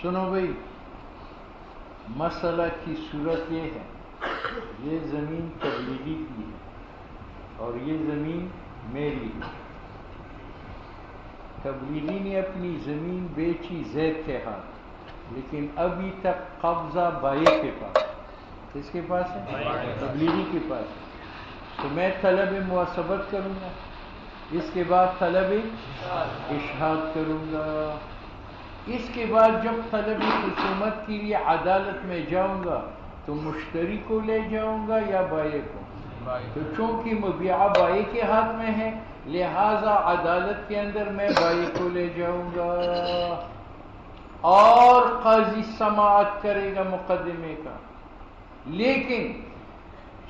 سنو بھائی، مسئلہ کی صورت یہ ہے، یہ زمین تبلیغی کی ہے اور یہ زمین میری ہے۔ تبلیغی نے اپنی زمین بیچی زید کے ہاتھ، لیکن ابھی تک قبضہ بائی کے پاس۔ کس کے پاس ہے؟ تبلیغی کے پاس ہے۔ تو میں طلب مواسبت کروں گا، اس کے بعد طلب اشہاد کروں گا، اس کے بعد جب طلب خصومت کے لیے عدالت میں جاؤں گا تو مشتری کو لے جاؤں گا یا بائع کو؟ تو چونکہ مبیعہ بائع کے ہاتھ میں ہے، لہذا عدالت کے اندر میں بائع کو لے جاؤں گا اور قاضی سماعت کرے گا مقدمے کا۔ لیکن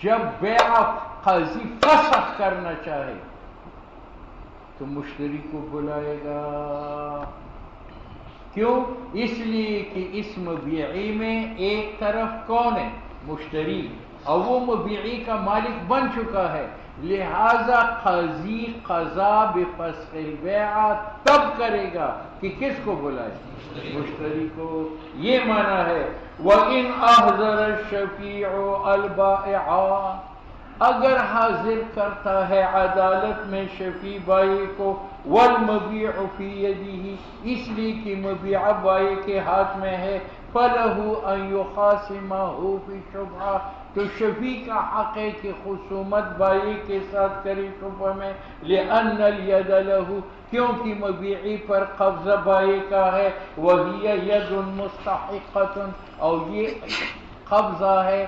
جب بیع قاضی فسخ کرنا چاہے تو مشتری کو بلائے گا۔ کیوں؟ اس لیے کہ اس مبیعی میں ایک طرف کون ہے؟ مشتری، اور وہ مبیعی کا مالک بن چکا ہے، لہذا قاضی قضا بفسخ البیع تب کرے گا کہ کس کو بلائے؟ مشتری کو۔ یہ معنی ہے وَإِنْ أَحْضَرَ الشَّفِيعُ الْبَائِعَ، اگر حاضر کرتا ہے عدالت میں شفیع بائع کو، والمبیع فی یدہ، اس لیے کہ مبیع بائع کے ہاتھ میں ہے، فَلَهُ أَن يُخَاصِمَهُ فِي شُبْهَةٍ، تو شفیع کا حق ہے کہ خصومت بائع کے ساتھ کرے شبہ میں، لِأَنَّ الْيَدَ لَهُ، کیونکہ مبیعی پر قبضہ بائع کا ہے، وَهِيَ يَدٌ مُسْتَحِقَّةٌ، اور یہ قبضہ ہے،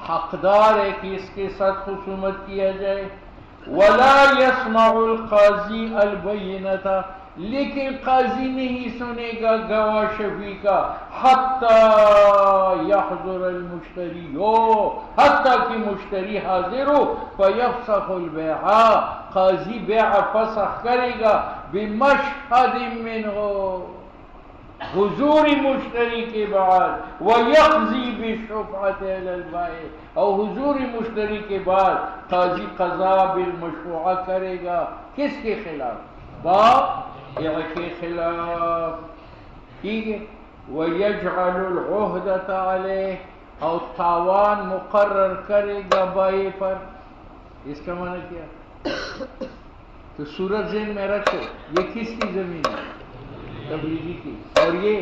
حقدار ہے کہ اس کے ساتھ خصومت کیا جائے۔ وَلَا يَسْمَعُ الْقَاضِي الْبَيِّنَةَ، لیکن قاضی نہیں سنے گا گواہ شفیع کا، حَتَّى يَحْضُرَ الْمُشْتَرِيُّ، حتیٰ کہ مشتری حاضر ہو، فَيَفْسَخُ الْبَيْعَ، قاضی بیع فسخ کرے گا، بِمَشْهَدٍ مِّنْهُ، حضور مشتری کے بعد، وَيَقْضِي بِالشُّفْعَةِ عَلَى الْبَائِعِ، اور حضور مشتری کے بعد قاضی قضا بالمشروعہ کرے گا، کس کے خلاف؟ بائع کے خلاف۔ ٹھیک ہے، وَيَجْعَلُ الْعُهْدَةَ عَلَيْهِ، اور تاوان مقرر کرے گا بائع پر۔ اس کا معنی کیا؟ تو صورت ذہن میں رکھو، یہ کس کی زمین ہے؟ تبلیغی کی، اور یہ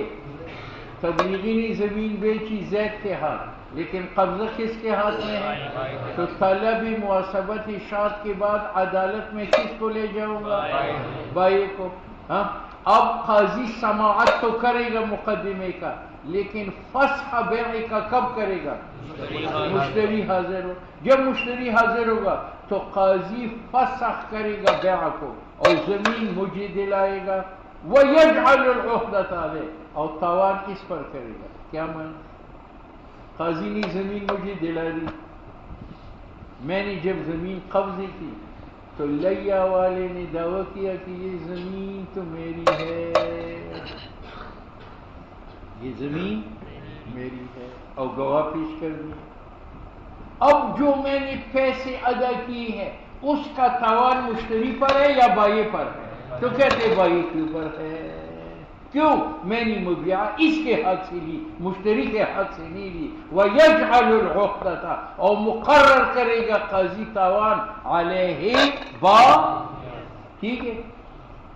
تبلیغی نے زمین بیچی زید کے ہاتھ، لیکن قبضہ کس کے ہاتھ میں ہے؟ تو طلب مواسبت اشاعت کے بعد عدالت میں کس کو لے جاؤں گا؟ بائع کو۔ ہاں، اب قاضی سماعت تو کرے گا مقدمے کا، لیکن فسخ بیع کا کب کرے گا؟ مشتری حاضر ہو۔ جب مشتری حاضر ہوگا تو قاضی فسخ کرے گا بیع کو اور زمین مجھے دلائے گا، وَيَجْعَلُ الْعُهْدَةَ عَلَيْهِ، اور تاوان اس پر کرے گا۔ کیا معنی؟ قاضی نے زمین مجھے دلا دی، میں نے جب زمین قبضے کی تو لیا والے نے دعویٰ کیا کہ یہ زمین تو میری ہے، یہ زمین میری ہے، اور گواہ پیش کر دی۔ اب جو میں نے پیسے ادا کی ہے اس کا تاوان مشتری پر ہے یا بائع پر ہے؟ تو کہتے بائع کے اوپر ہے۔ کیوں؟ میں نے مبیعہ اس کے حق سے لی، مشتری کے حق سے نہیں لی۔ وَيَجْعَلُ الْعُقْدَةَ، اور مقرر کرے گا قاضی تاوان علیہ با۔ ٹھیک ہے،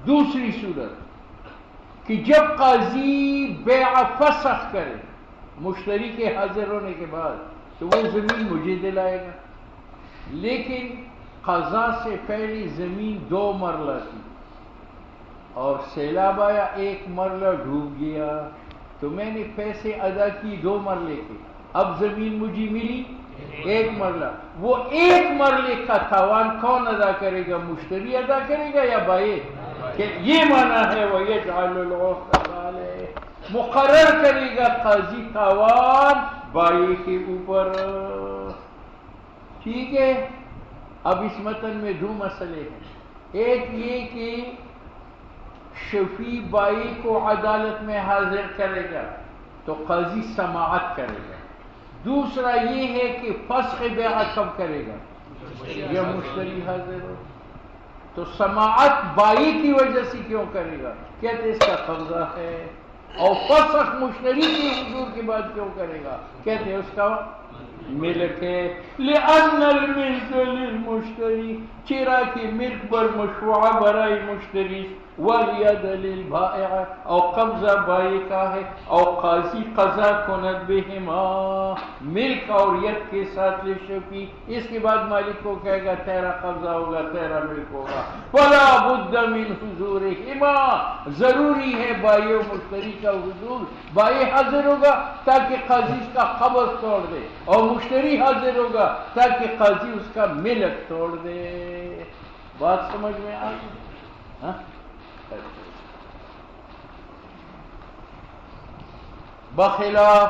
دوسری صورت کہ جب قاضی بیع فسخ کرے مشتری کے حاضر ہونے کے بعد تو وہ زمین مجھے دلائے گا، لیکن قضا سے پہلی زمین 2 مرلہ تھی اور سیلاب آیا، 1 مرلہ ڈوب گیا، تو میں نے پیسے ادا کی 2 مرلے کے، اب زمین مجھے ملی 1 مرلہ۔ وہ 1 مرلے کا تاوان کون ادا کرے گا؟ مشتری ادا کرے گا یا بائع؟ کہ یہ معنی ہے وَيَجْعَلُ الْعُقْدَةَ عَلَيْهِ، مقرر کرے گا قاضی تاوان بائع کے اوپر۔ ٹھیک ہے، اب اس متن میں 2 مسئلے ہیں، ایک یہ کہ شفیع بائع کو عدالت میں حاضر کرے گا تو قاضی سماعت کرے گا، دوسرا یہ ہے کہ فسخ بیع کب کرے گا؟ یا مشتری حاضر ہو۔ تو سماعت بائع کی وجہ سے کیوں کرے گا؟ کہتے اس کا قبضہ ہے، اور فسخ مشتری کی حضور کے بعد کیوں کرے گا؟ کہتے ہیں اس کا ملک ہے، لأن الملک للمشتری، چرا کی ملک بر مشروع برای مشتری، والید للبائع، او قبضہ بائی کا ہے، او قاضی قضا کند بہما، ملک اور ید کے ساتھ لشفی، اس کے بعد مالک کو کہے گا تیرا قبضہ ہوگا، تیرا ملک ہوگا، فلا بد من حضورہما، ضروری ہے بائی و مشتری کا حضور، بائی حاضر ہوگا تاکہ قاضی اس کا قبض توڑ دے، اور مشتری حاضر ہوگا تاکہ قاضی اس کا ملک توڑ دے۔ بات سمجھ میں آ گئی؟ ہاں؟ بخلاف،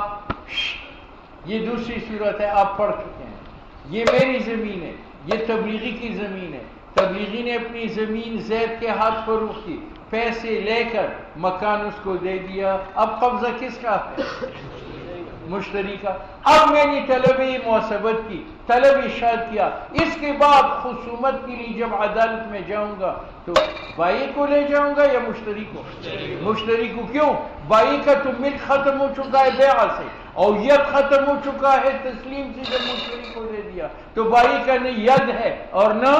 یہ دوسری صورت ہے، آپ پڑھ چکے ہیں، یہ میری زمین ہے، یہ تبلیغی کی زمین ہے، تبلیغی نے اپنی زمین زید کے ہاتھ فروخت کی، پیسے لے کر مکان اس کو دے دیا، اب قبضہ کس کا ہے؟ مشتری کا۔ اب میں نے طلب محاسبت کی، طلب ارشاد کیا، اس کے بعد خصومت کے لیے جب عدالت میں جاؤں گا تو بائی کو لے جاؤں گا یا مشتری کو؟ مشتری کو۔ کیوں؟ بائی کا تو ملک ختم ہو چکا ہے بیع سے، اور ید ختم ہو چکا ہے تسلیم سے، جب مشتری کو دے دیا تو بائی کا نہ ید ہے اور نہ،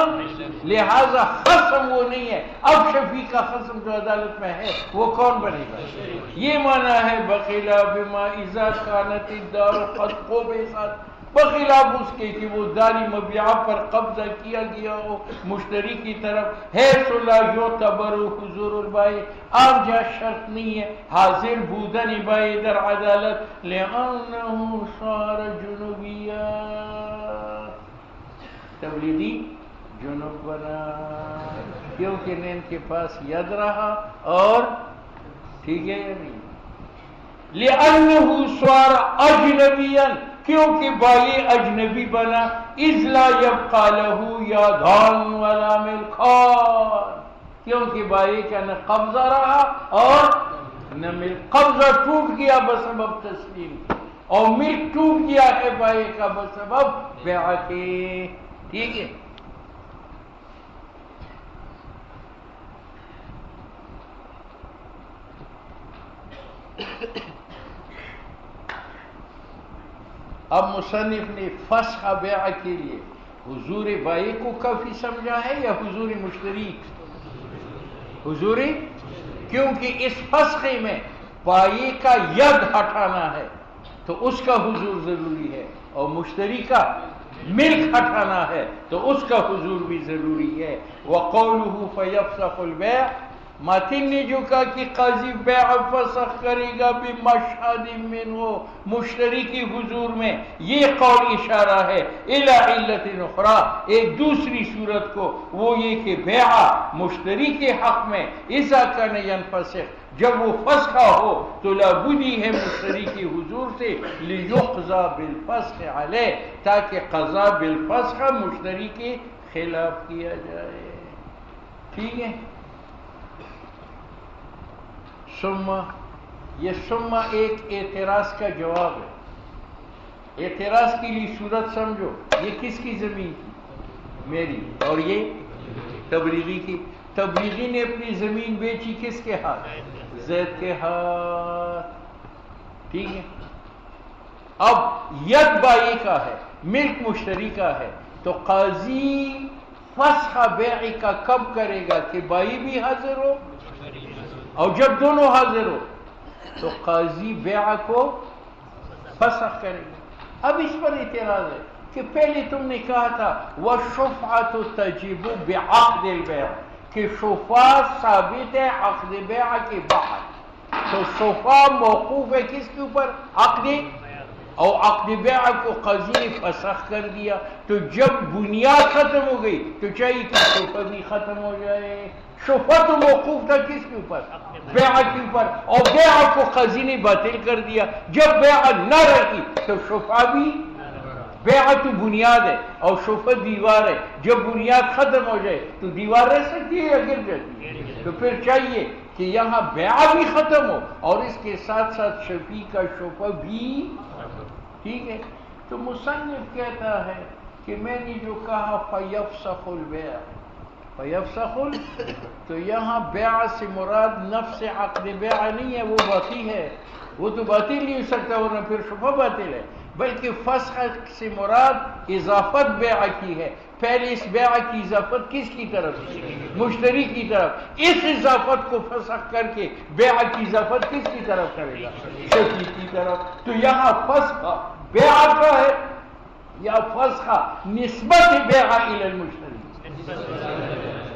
لہذا خصم وہ نہیں ہے۔ اب شفیع کا خصم جو عدالت میں ہے وہ کون بنے گا؟ یہ معنی ہے بخلا بما اذا کانت الدار قد قبضت، بخلاف اس کے کہ وہ داری مبیعہ پر قبضہ کیا گیا ہو مشتری کی طرف، ہے لا یعتبر حضور البائی، اب جا شرط نہیں ہے حاضر بودن بائی در عدالت، لأنه صار جنوبیا، تبلیغی جنوب بنا، کیونکہ ان کے پاس ید رہا، اور ٹھیک ہے یا نہیں؟ لأنه صار اجنبیا، کیونکہ بائی اجنبی بنا، اذ لا یبقى له یادان ولا ملکان، کیونکہ بائی کا نہ قبضہ رہا اور نہ ملک، قبضہ ٹوٹ گیا بسبب تسلیم کی، اور ملک ٹوٹ گیا ہے بائی کا بسبب بیع کے، ٹھیک ہے؟ اب مصنف نے فسخ بیع کے لیے حضور بائی کو کافی سمجھا ہے یا حضور مشتری؟ حضور، کیونکہ اس فسخ میں بائی کا ید ہٹانا ہے تو اس کا حضور ضروری ہے، اور مشتری کا ملک ہٹانا ہے تو اس کا حضور بھی ضروری ہے۔ وقوله فیفسخ البیع، ماتن نے جو کہا کہ قاضی بیع فسخ کرے گا بمشہد منہ، مشتری کی حضور میں، یہ قول اشارہ ہے الی علت اخری، ایک دوسری صورت کو، وہ یہ کہ بیع مشتری کے حق میں اذا کان ینفسخ، جب وہ فسخہ ہو تو لابدی ہے مشتری کی حضور سے، لیقضى بالفسخ علیہ، تاکہ قضا بالفسخ مشتری کے خلاف کیا جائے، ٹھیک ہے؟ ثم، یہ ثم ایک اعتراض کا جواب ہے، اعتراض کے لیے صورت سمجھو، یہ کس کی زمین تھی؟ میری، اور یہ تبلیغی کی، تبلیغی نے اپنی زمین بیچی کس کے ہاتھ؟ زید کے ہاتھ، ٹھیک ہے؟ اب ید بائی کا ہے، ملک مشتری کا ہے، تو قاضی فسخ بیع کا کب کرے گا کہ بائی بھی حاضر ہو، اور جب دونوں حاضر ہو تو قاضی بیع کو فسخ کرے گا۔ اب اس پر اعتراض ہے کہ پہلے تم نے کہا تھا وَالشُّفْعَةُ تَجِبُ بِعَقْدِ الْبَيْعِ، کہ شفعہ ثابت ہے عقد بیع کے بعد، تو شفعہ موقوف ہے کس کے اوپر؟ عقد، اور عقد بیع کو قاضی نے فسخ کر دیا، تو جب بنیاد ختم ہو گئی تو چاہیے کہ شفعہ بھی ختم ہو جائے۔ شفعہ تو موقوف تھا کس کے اوپر؟ بیع کے اوپر، اور بیع کو قاضی نے باطل کر دیا، جب بیع نہ رہی تو شفعہ بھی، بیع تو بنیاد ہے اور شفعہ دیوار ہے، جب بنیاد ختم ہو جائے تو دیوار رہ سکتی ہے یا گر جاتی ہے؟ تو پھر چاہیے کہ یہاں بیع بھی ختم ہو اور اس کے ساتھ ساتھ شفیع کا شفعہ بھی، ٹھیک ہے؟ تو مصنف کہتا ہے کہ میں نے جو کہا فیفسخ البیع، فیفسخ تو یہاں بیع سے مراد نفس عقد بیع نہیں ہے، وہ باقی ہے، وہ تو باطل نہیں ہو سکتا ورنہ پھر شبہ باطل ہے، بلکہ فسخ سے مراد اضافت بیع کی ہے۔ پہلے اس بیع کی اضافت کس کی طرف؟ مشتری کی طرف۔ اس اضافت کو فسخ کر کے بیع کی اضافت کس کی طرف کرے گا؟ شفیع کی طرف۔ تو یہاں فسخ بیع کا ہے یا فسخ نسبت بیع الی المشتری،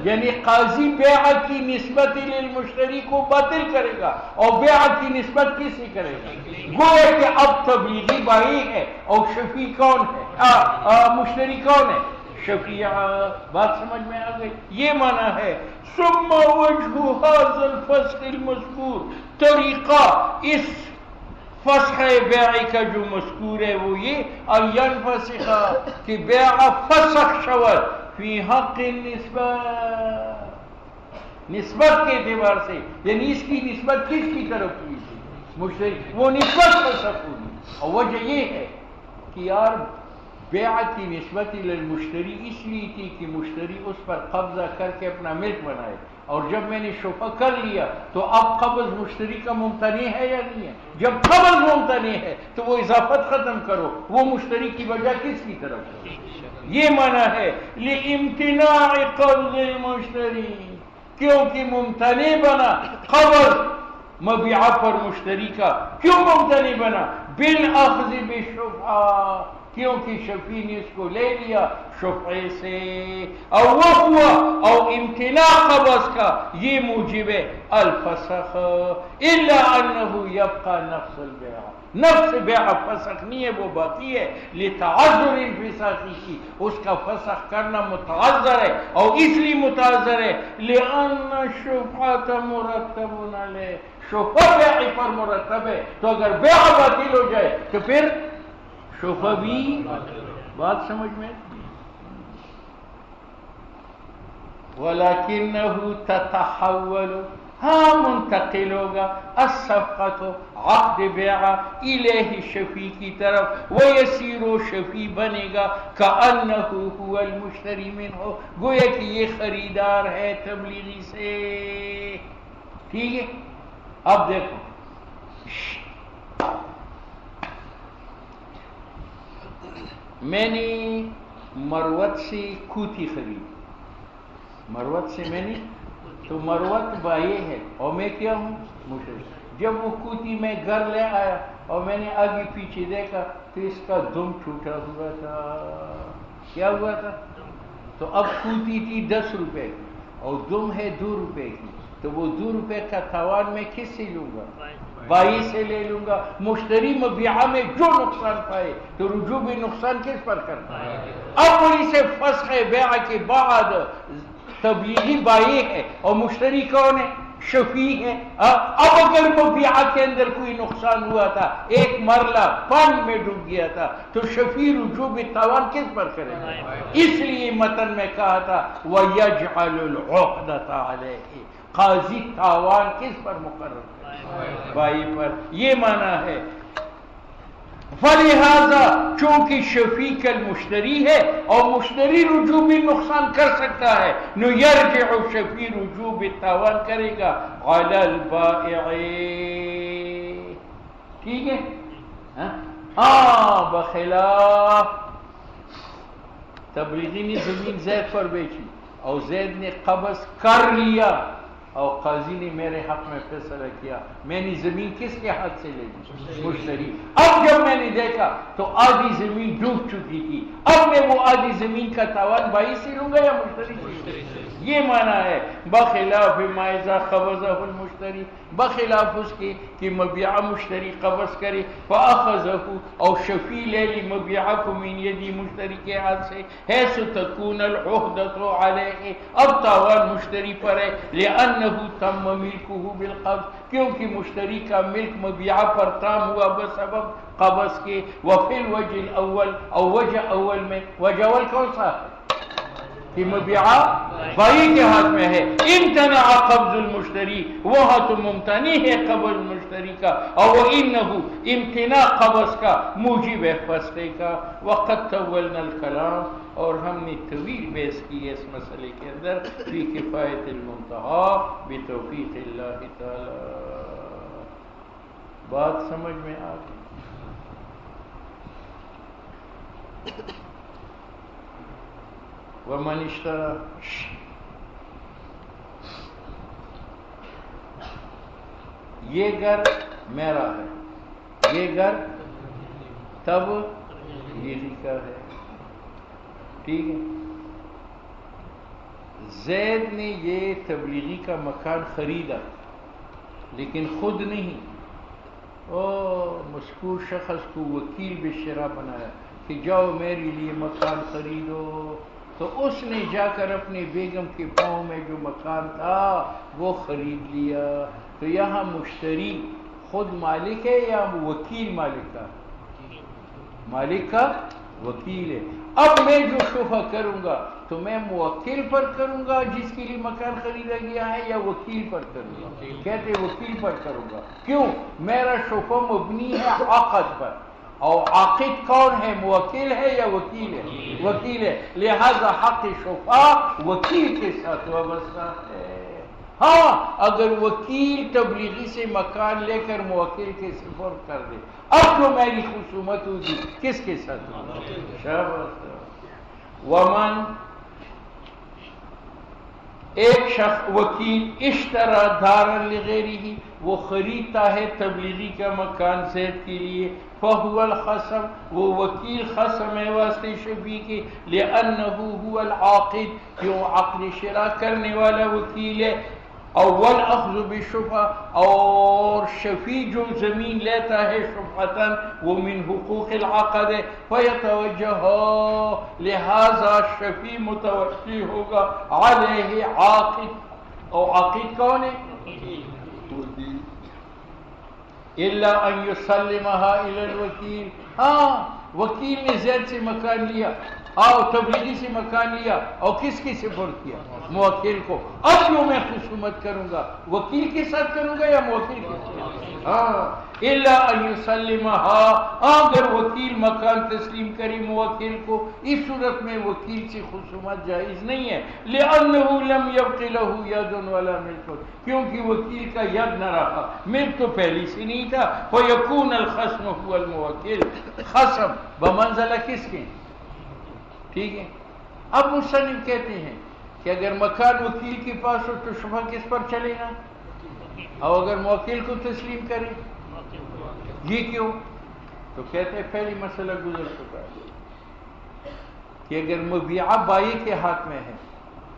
یعنی قاضی بیع کی نسبت للمشتری کو باطل کرے گا اور بیع کی نسبت کس سے کرے گا؟ گویا کہ اب تبلیغی بائی ہے اور شفیع کون ہے؟ مشتری کون ہے؟ شفیع۔ بات سمجھ میں آ گئی؟ یہ معنی ہے ثم وجہ ھذا الفسخ المذکور، طریقہ اس فسخ بیع کا جو مذکور ہے وہ یہ ان ينفسخ کہ بیع فسخ شود فی حق النسبت، نسبت کے اعتبار سے، یعنی اس کی نسبت کس کی طرف ہوئی تھی؟ مشتری، وہ نسبت فسخ ہوئی۔ اور وجہ یہ ہے کہ یار بیع کی نسبت للمشتری اس لیے تھی کہ مشتری اس پر قبضہ کر کے اپنا ملک بنائے، اور جب میں نے شفع کر لیا تو اب قبض مشتری کا ممتنع ہے یا نہیں ہے؟ جب قبض ممتنع ہے تو وہ اضافت ختم کرو، وہ مشتری کی وجہ کس کی طرف ہے؟ یہ معنی ہے لامتناع قبض المشتری، کیونکہ ممتنع بنا قبض مبیعہ پر مشتری کا۔ کیوں ممتنع بنا؟ بالاخذ بالشفعہ، کیونکہ شفیع نے اس کو لے لیا شفعے سے، اور وہ ہوا اور امتناع قبض کا یہ موجب الفسخ، الا انه يبقى نفس البيع، نفس بیع فسخ نہیں ہے، وہ باقی ہے، لتعذر انفساخ کی، اس کا فسخ کرنا متعذر ہے، اور اس لیے متعذر ہے لأن الشفعة مرتب علیہ، شفع بیع پر مرتب ہے، تو اگر بیع باطل ہو جائے تو پھر شفع بھی۔ بات سمجھ میں؟ وَلَكِنَّهُ تَتَحَوَّلُ، ہاں منتقل ہوگا الصفقۃ عقد بیع الیہ شفیع کی طرف، ویسیر شفیع بنے گا کأنہ هو المشتری منہ، گویا کہ یہ خریدار ہے تبلیغی سے۔ ٹھیک ہے، اب دیکھو میں نے مروت سے کوتی خریدی، مروت سے میں نے، تو مروت بائے ہے اور میں کیا ہوں؟ مشتری۔ جب وہ کوتی میں گھر لے آیا اور میں نے آگے پیچھے دیکھا تو اس کا دم ٹوٹا ہوا تھا۔ کیا ہوا تھا؟ تو اب کوتی تھی 10 روپے کی اور دم ہے 2 روپے کی، تو وہ 2 روپے کا تاوان میں کس سے لوں گا؟ بائی سے لے لوں گا۔ مشتری مبیعہ میں جو نقصان پائے تو رجوع بھی نقصان کس پر کرتا ہے؟ اب وہی سے فسخ بیع کے بعد تبلیغی بائی ہے اور مشتری کون ہے؟ شفیع ہے۔ اب اگر مبیعہ کے اندر کوئی نقصان ہوا تھا، ایک مرلہ پانی میں ڈوب گیا تھا، تو شفیع رجوع بالتاوان کس پر کرے گا؟ اس لیے متن میں کہا تھا وَيَجْعَلُ الْعُقْدَةَ عَلَيْهِ، قاضی تاوان کس پر مقرر ہے؟ بائی پر۔ یہ معنی ہے فلہذا چونکہ شفیع کل مشتری ہے اور مشتری رجوع بھی نقصان کر سکتا ہے، نو یرجع شفیع رجوع بالتاوان کرے گا علی البائع۔ ٹھیک ہے؟ بخلاف تبلیغی نے زمین زید پر بیچی اور زید نے قبض کر لیا اور قاضی نے میرے حق میں فیصلہ کیا، میں نے زمین کس کے حق سے لے لی؟ مشتری۔ اب جب میں نے دیکھا تو آدھی زمین ڈوب چکی تھی، اب میں وہ آدھی زمین کا تاوان بائی سے لوں گا یا مشتری سے؟ یہ معنی ہے بخلاف ما اذا قبضہ المشتری، بخلاف اس کے کہ مبیعہ مشتری قبض کرے فاخذہ اور شفیع لے لی مبیعہ کو من یدی مشتری کے ہاتھ سے، حیث تکون العہدۃ علیہ، اب تاوان مشتری پر ہے، لأنہ تم ملکہ بالقبض، کیونکہ مشتری کا ملک مبیعہ پر تام ہوا بسبب قبض کے، وفی الوجہ الاول، اور وجہ اول میں، وجہ اول کون سا ہے؟ کہ مبیعہ بائی کے ہاتھ میں ہے، امتنع قبض المشتری، وہاں تو ممتنع ہے قبض مشتری کا، اور وَإِنَّهُ امتناع قبض کا موجب ہے فسخ کا۔ وقد طولنا الکلام، اور ہم نے طویل بحث کی ہے اس مسئلے کے اندر فی کفایت المنتہا بتوفیق اللہ تعالی. بات سمجھ میں آ گئی؟ ومن اشترى، یہ گھر میرا ہے، یہ گھر تب یہ کا ہے، ٹھیک ہے. زید نے یہ تبلیغی کا مکان خریدا لیکن خود نہیں، مذکور شخص کو وکیل بشرا بنایا کہ جاؤ میرے لیے مکان خریدو. تو اس نے جا کر اپنے بیگم کے پاؤں میں جو مکان تھا وہ خرید لیا. تو یہاں مشتری خود مالک ہے یا وکیل مالک کا؟ مالک کا وکیل ہے. اب میں جو شفع کروں گا تو میں موکل پر کروں گا جس کے لیے مکان خریدا گیا ہے، یا وکیل پر کروں گا؟ کہتے وکیل پر کروں گا. کیوں؟ میرا شفع مبنی ہے عقد پر، اور عاقد کون ہے؟ موکل ہے یا وکیل ہے؟ وکیل ہے. لہذا حق شفع وکیل کے ساتھ وابستہ ہے. ہاں اگر وکیل تبلیغی سے مکان لے کر موکل کے سپرد کر دے، اب جو میری خصومت ہوگی کس کے ساتھ ہوگی؟ شاباش. ومن، ایک شخص وکیل اشترا دارا لغیرہ، وہ خریدتا ہے تبلیغی کا مکان زید کے لیے، فہو الخصم، وہ وکیل خصم ہے واسطے شفیع کے، لأنہ هو العاقد، کیوں عقد شرا کرنے والا وکیل ہے. اول اخذ بالشفع، اور شفیع جو زمین لیتا ہے شفعتاً وہ من حقوق العقد ہے. فیتوجہ، لہذا شفیع متوجہ ہوگا علیہ عاقد، اور عاقد کون ہے؟ الا ان یسلمها الى الوکیل. ہاں وکیل نے زید سے مکان لیا، تبلیغی سے مکان لیا، اور کس کے سپرد کیا؟ موکل کو. اب جو میں خصومت کروں گا وکیل کے ساتھ کروں گا یا موکل کے ساتھ؟ الا ان یسلمها، اگر وکیل مکان تسلیم کری موکل کو، اس صورت میں وکیل سے خصومت جائز نہیں ہے. لأنه لم يبق له يد ولا ملک، کیونکہ وکیل کا ید نہ رہا، ملک تو پہلی سے نہیں تھا. فیکون الخصم هو الموکل، خصم بمنزلہ کس کے؟ ٹھیک ہے. اب مصنف کہتے ہیں کہ اگر مکان وکیل کے پاس ہو تو شفع کس پر چلے گا؟ اور اگر موکل کو تسلیم کرے، یہ کیوں؟ تو کہتے ہیں پہلی مسئلہ گزر چکا ہے کہ اگر مبیعہ بائی کے ہاتھ میں ہے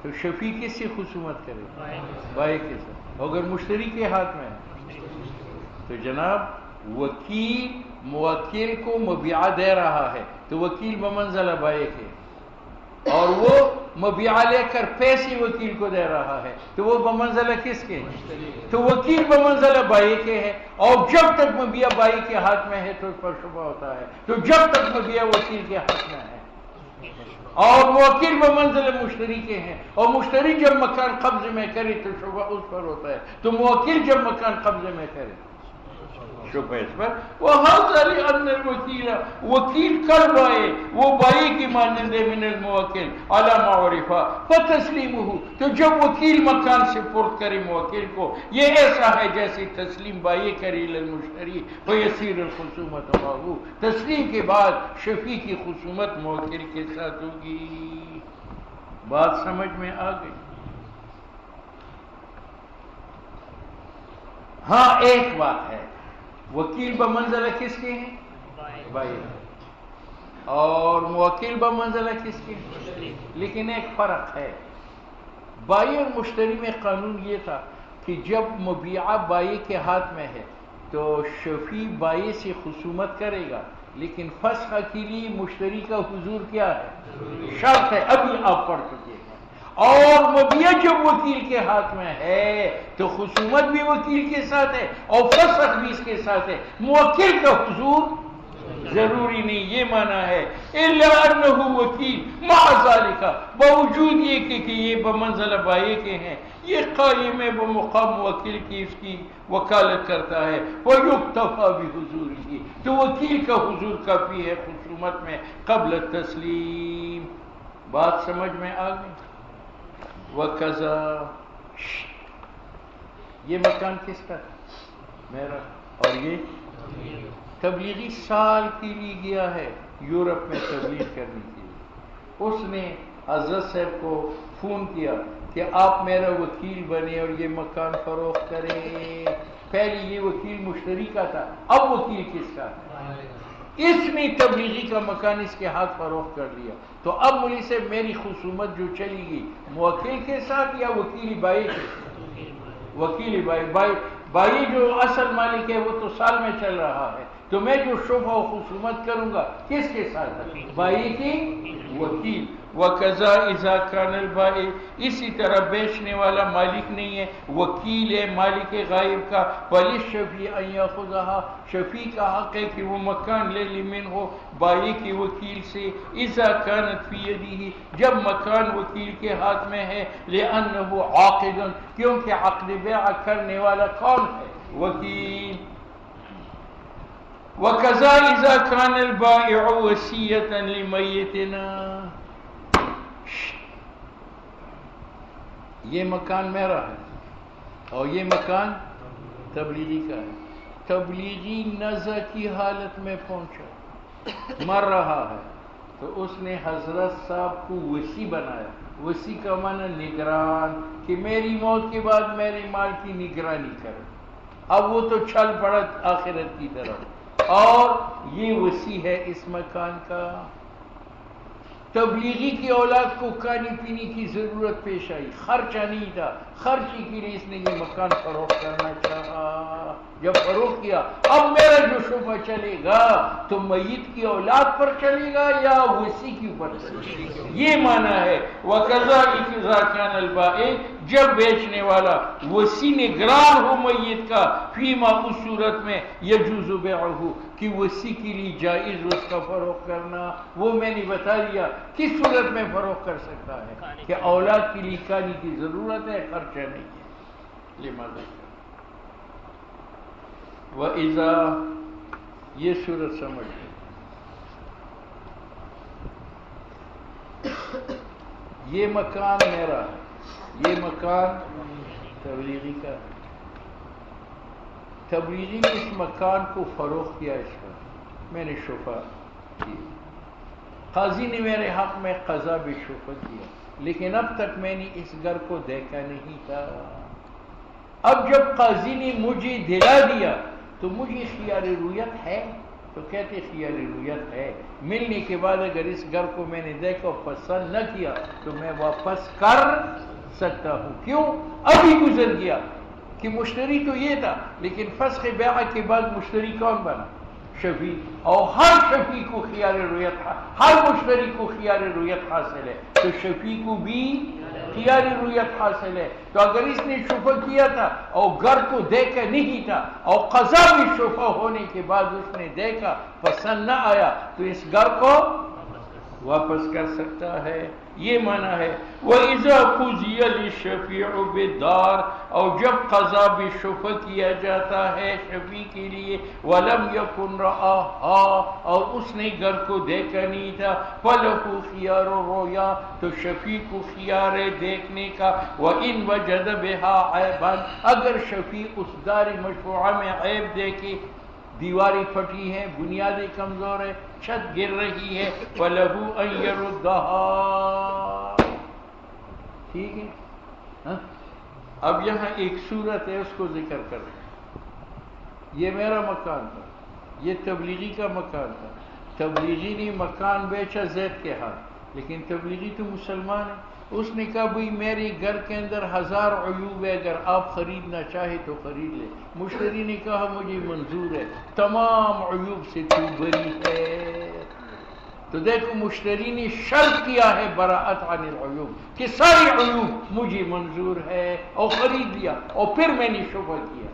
تو شفیع کس سے خصومت کرے؟ بائی کے ساتھ. اگر مشتری کے ہاتھ میں ہے تو جناب وکیل موکل کو مبیعہ دے رہا ہے تو وکیل بمنزلہ بائی کے، اور وہ مبیعہ لے کر پیسے وکیل کو دے رہا ہے تو وہ بمنزلہ کس کے؟ تو وکیل بمنزلہ بائی کے ہے، اور جب تک مبیعہ بائی کے ہاتھ میں ہے تو اس پر شفع ہوتا ہے. تو جب تک مبیعہ وکیل کے ہاتھ میں ہے، اور وکیل بمنزلہ مشتری کے ہیں، اور مشتری جب مکان قبضے میں کرے تو شفع اس پر ہوتا ہے. تو موکل جب مکان قبضے میں کرے شفع اس پر. وَهَذَا لِأَنَّ الْوَكِيلَ، وکیل کل بائے، وہ بائی کی مانند ہے من الموکل علی ما عرفا فتسلیمہ، تو جب وکیل مکان سے پرد کرے موکل کو، یہ ایسا ہے جیسے تسلیم بائی کرے للمشتری، ویسیر الخصومت معه، تسلیم کے بعد شفیع کی خصومت موکل کے ساتھ ہوگی. بات سمجھ میں آ گئی؟ ہاں ایک بات ہے، وکیل بمنزلہ کس کے ہیں؟ بائی، اور موکل بمنزلہ کس کے ہیں؟ لیکن ایک فرق ہے، بائی اور مشتری میں قانون یہ تھا کہ جب مبیعہ بائی کے ہاتھ میں ہے تو شفیع بائی سے خصومت کرے گا، لیکن فسخ کے لیے مشتری کا حضور کیا ہے؟ شرط ہے، ابھی آپ پڑھ چکے ہیں. اور مبیعہ جب وکیل کے ہاتھ میں ہے تو خصومت بھی وکیل کے ساتھ ہے اور فسخ بھی اس کے ساتھ ہے. موکل کا حضور ضروری نہیں، یہ معنی ہے الا انہ وکیل مع ذالک، باوجود یہ کہ یہ بمنزلہ بائی کے ہیں، یہ قائم ہے بمقام وکیل کی، اس کی وکالت کرتا ہے. ویکتفی بحضورہ، تو وکیل کا حضور کافی ہے خصومت میں قبل التسلیم. بات سمجھ میں آ گئی؟ وَكَذَا، یہ مکان کس کا تھا؟ میرا. اور یہ تبلیغی سال کے لیے گیا ہے یورپ میں تبلیغ کرنے کے لیے. اس نے حضرت صاحب کو فون کیا کہ آپ میرا وکیل بنے اور یہ مکان فروخت کریں. پہلے یہ وکیل مشتری کا تھا، اب وکیل کس کا ہے؟ اس نے تبلیغی کا مکان اس کے ہاتھ فروخت کر لیا. تو اب مجھ سے میری خصومت جو چلی گئی موکل کے ساتھ یا وکیل بائی کے ساتھ؟ وکیل بائی جو اصل مالک ہے وہ تو سال میں چل رہا ہے، تو میں جو شبہ و خصومت کروں گا کس کے ساتھ؟ بائی کی وکیل. وَكَذَا إِذَا كَانَ الْبَائِعُ، اسی طرح بیچنے والا مالک نہیں ہے، وکیل ہے مالک غائب کا. وَلِلشَّفِيعِ أَن يَأْخُذَهَا، شفیع کا حق ہے کہ وہ مکان لے لی منہ بائی کی وکیل سے. إِذَا كَانَتْ فِي يَدِهِ، جب مکان وکیل کے ہاتھ میں ہے. لِأَنَّهُ عَاقِدٌ، کیونکہ عقد بیع کرنے والا کون ہے؟ وکیل. وَكَذَا إِذَا كَانَ الْبَائِعُ وَصِيَّةً لِمَيِّتِنَا، یہ مکان میرا ہے اور یہ مکان تبلیغی کا ہے. تبلیغی نزع کی حالت میں پہنچا، مر رہا ہے، تو اس نے حضرت صاحب کو وصی بنایا. وصی کا معنی نگران، کہ میری موت کے بعد میرے مال کی نگرانی کرے. اب وہ تو چھل پڑا آخرت کی طرف، اور یہ وصی ہے اس مکان کا. تبلیغی کی اولاد کو کھانے پینے کی ضرورت پیش آئی، خرچہ نہیں تھا، خرچی کے لیے اس نے یہ مکان فروخت کرنا چاہا. جب فروخت کیا، اب میرا جو شبہ چلے گا تو میت کی اولاد پر چلے گا یا وصی کے اوپر چلے گا؟ یہ معنی ہے. وَكَذَا إِذَا كَانَ الْبَائِعُ، جب بیچنے والا وصی نگران ہو میت کا، فیما، اس صورت میں یجوز بیعہ، کہ وصی کے لیے جائز اس کا فروخت کرنا. وہ میں نے بتا دیا کس صورت میں فروخت کر سکتا ہے کہ اولاد کے لیے کھانے کی ضرورت ہے، خرچہ نہیں ہے. لماذا؟ وَإِذَا، یہ صورت سمجھ لیں. یہ مکان میرا ہے، یہ مکان تبلیغی کا ہے. تبلیغی نے اس مکان کو فروخت کیا، اس کا میں نے شفا کی. قاضی نے میرے حق میں قضا بھی شفا کیا، لیکن اب تک میں نے اس گھر کو دیکھا نہیں تھا. اب جب قاضی نے مجھے دلا دیا تو مجھے خیار رویت ہے، تو کہتے خیار رویت ہے. ملنے کے بعد اگر اس گھر کو میں نے دیکھا پسند نہ کیا تو میں واپس کر سکتا ہوں. کیوں؟ ابھی گزر گیا کہ مشتری تو یہ تھا، لیکن فسخ بیع کے بعد مشتری کون بنا؟ شفیع. اور ہر شفیع کو خیار رویت، ہر مشتری کو خیار رویت حاصل ہے، تو شفیع کو بھی خیار رویت حاصل ہے. تو اگر اس نے شفا کیا تھا اور گھر کو دیکھا نہیں تھا اور قضا بھی شفا ہونے کے بعد اس نے دیکھا پسند نہ آیا، تو اس گھر کو واپس کر سکتا ہے. یہ معنی ہے. وَإِذَا قُضِيَ لِلشَّفِيعُ بِالدَّارِ، اور جب قضا بھی شفع کیا جاتا ہے شفیع کے لیے، وَلَمْ يَكُنْ رَآهَا، اور اس نے گھر کو دیکھا نہیں تھا، فَلَهُ خِيَارُ الرُّؤْيَا، تو شفیع کو خیار ہے دیکھنے کا. وَإِنْ وَجَدَ بِهَا عَيْبًا، اگر شفیع اس دار مشفوعہ میں عیب دیکھے، دیواری پھٹی ہے، بنیادیں کمزور ہے، چھت گر رہی ہے، وَلَهُ أَن يَرُدَّهَا. ٹھیک ہے. اب یہاں ایک صورت ہے، اس کو ذکر کر رہے ہیں. یہ میرا مکان تھا، یہ تبلیغی کا مکان تھا. تبلیغی نے مکان بیچا زید کے ہاتھ، لیکن تبلیغی تو مسلمان ہے. اس نے کہا بھئی میرے گھر کے اندر 1000 عیوب ہے، اگر آپ خریدنا چاہے تو خرید لے. مشتری نے کہا مجھے منظور ہے، تمام عیوب سے تو بری ہے. تو دیکھو مشتری نے شرط کیا ہے براءت عن العیوب، کہ ساری عیوب مجھے منظور ہے، اور خرید لیا. اور پھر میں نے شبہ کیا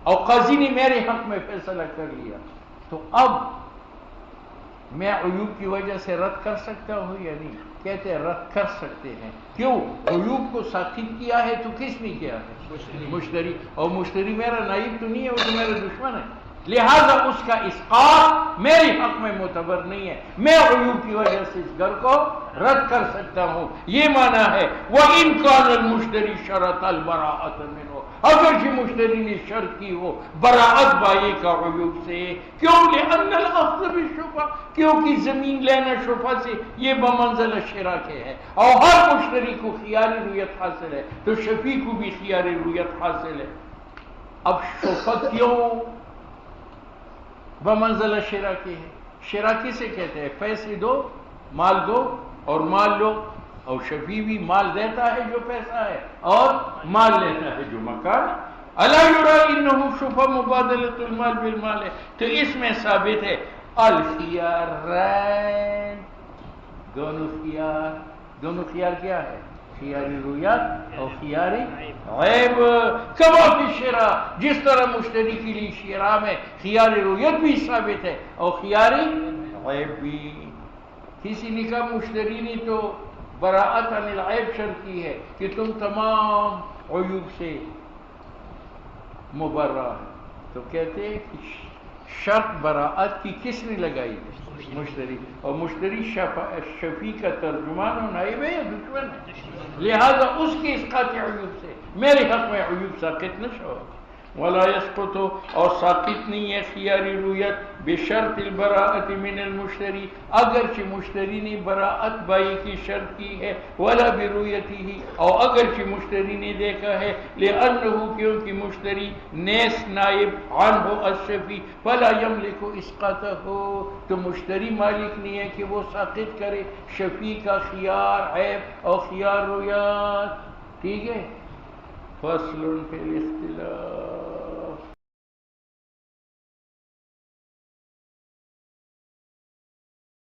اور قاضی نے میرے حق میں فیصلہ کر لیا. تو اب میں عیوب کی وجہ سے رد کر سکتا ہوں یا نہیں؟ کہتے ہیں رد کر سکتے ہیں. کیوں؟ عیوب کو ساقط کیا ہے تو کس نے کیا ہے؟ مشتری. اور مشتری میرا نائب تو نہیں ہے، وہ تو میرا دشمن ہے. لہذا اس کا اسقاط میرے حق میں معتبر نہیں ہے، میں عیوب کی وجہ سے اس گھر کو رد کر سکتا ہوں۔ یہ معنی ہے وَإِنْ كَانَ الْمُشْتَرِي شَرَطَ الْبَرَاءَةَ مِنْهُ، اگرچہ مشتری نے شرط کی ہو براءت بائیں کا عیوب سے، کیوں؟ لِأَنَّ الْأَخْذَ بِالشُّفْعَةِ، کیونکہ زمین لینا شفعہ سے یہ بمنزل شرا کے ہے، اور ہر مشتری کو خیار رویت حاصل ہے، تو شفیع کو بھی خیار رویت حاصل ہے۔ اب شفعہ کیوں بمنزل شرا کے ہے؟ شرا کسے کہتے ہیں؟ پیسے دو، مال دو اور مال لو، اور شفیع بھی مال دیتا ہے جو پیسہ ہے اور مال لیتا ہے جو مکان۔ الا یرا انہ شفع مبادلۃ المال بالمال ہے، تو اس میں ثابت ہے الخیارین، دونوں خیار کیا ہے؟ خیار رویت اور خیار عیب، کما فی شرع، جس طرح مشتری کے لیے شرع میں خیار رویت بھی ثابت ہے اور خیار عیب بھی۔ کسی نے کہا مشتری نے تو براءت عن العیب شرط کی ہے کہ تم تمام عیوب سے مبرہ ہے، تو کہتے ہیں کہ شرط براءت کی کس نے لگائی ہے؟ مشتری، اور مشتری شفیع کا ترجمان و نائب ہے یا دشمن ہے؟ لہذا اس کے اسقاط عیوب سے میرے حق میں عیوب ساقط نہ ہو۔ ولا يسقط، اور ساقط نہیں ہے خیاری رویت بشرط البراءت من المشتری، اگرچہ مشتری نے براءت بائی کی شرط کی ہے، ولا برویتہ، اور اگرچہ مشتری نے دیکھا ہے، لأنہ، کیونکہ مشتری نیس نائب عنہ الشفیع فلا یملک اسقاطہ، تو مشتری مالک نہیں ہے کہ وہ ساقط کرے شفیع کا خیار عیب اور خیار رویت۔ ٹھیک ہے، فصل فی الاختلاف۔